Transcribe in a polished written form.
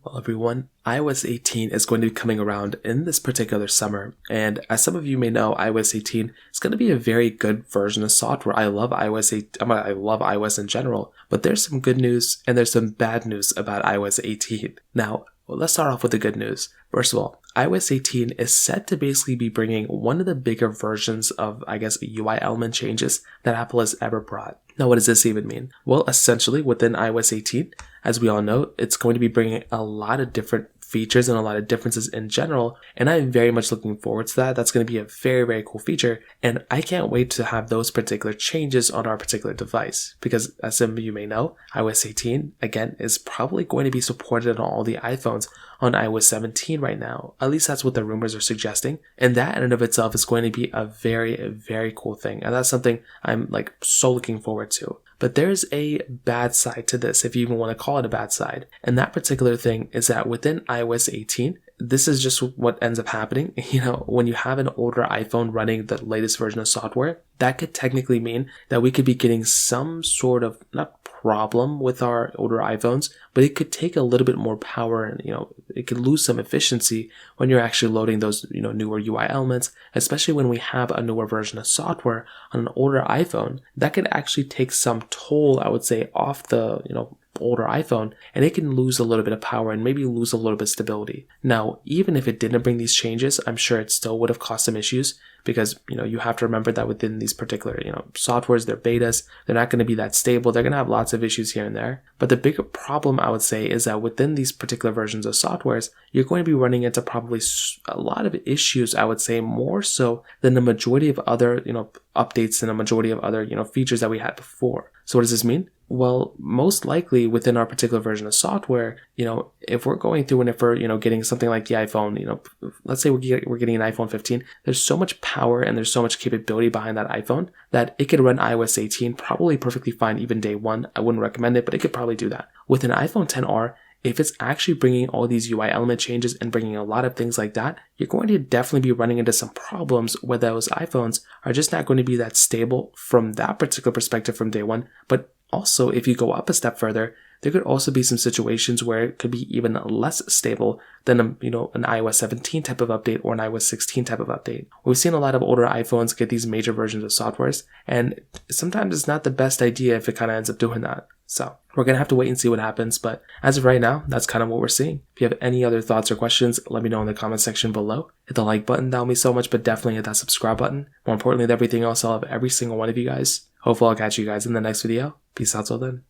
Well, everyone, iOS 18 is going to be coming around in this particular summer, and as some of you may know, iOS 18 is going to be a very good version of software. I love iOS 8. I love iOS in general, but there's some good news and there's some bad news about iOS 18. Now, let's start off with the good news. First of all, iOS 18 is set to basically be bringing one of the bigger versions of, UI element changes that Apple has ever brought. Now, what does this even mean? Well, essentially, within iOS 18, as we all know, it's going to be bringing a lot of different features and a lot of differences in general, and I'm very much looking forward to that. That's going to be a very, very cool feature, and I can't wait to have those particular changes on our particular device, because as some of you may know, iOS 18, again, is probably going to be supported on all the iPhones on iOS 17 right now. At least that's what the rumors are suggesting, and that in and of itself is going to be a very, very cool thing, and that's something I'm so looking forward to. But there's a bad side to this, if you even want to call it a bad side. And that particular thing is that within iOS 18, this is just what ends up happening. When you have an older iPhone running the latest version of software, that could technically mean that we could be getting some sort of, not problem with our older iPhones, but it could take a little bit more power and, it could lose some efficiency when you're actually loading those, newer UI elements, especially when we have a newer version of software on an older iPhone. That could actually take some toll, I would say, off the, older iPhone, and it can lose a little bit of power and maybe lose a little bit of stability. Now, even if it didn't bring these changes, I'm sure it still would have caused some issues because, you have to remember that within these particular, softwares, they're betas, they're not going to be that stable. They're going to have lots of issues here and there. But the bigger problem, I would say, is that within these particular versions of softwares, you're going to be running into probably a lot of issues, I would say, more so than the majority of other, updates and a majority of other, features that we had before. So what does this mean? Well, most likely within our particular version of software, if we're going through and if we're, getting something like the iPhone, let's say we're getting an iPhone 15, there's so much power and there's so much capability behind that iPhone that it could run iOS 18 probably perfectly fine even day one. I wouldn't recommend it, but it could probably do that. With an iPhone XR, if it's actually bringing all these UI element changes and bringing a lot of things like that, you're going to definitely be running into some problems where those iPhones are just not going to be that stable from that particular perspective from day one. But also, if you go up a step further, there could also be some situations where it could be even less stable than an iOS 17 type of update or an iOS 16 type of update. We've seen a lot of older iPhones get these major versions of softwares, and sometimes it's not the best idea if it kind of ends up doing that. So we're going to have to wait and see what happens, but as of right now, that's kind of what we're seeing. If you have any other thoughts or questions, let me know in the comment section below. Hit the like button, that will mean so much, but definitely hit that subscribe button. More importantly than everything else, I'll have every single one of you guys. Hopefully I'll catch you guys in the next video. Peace out till then.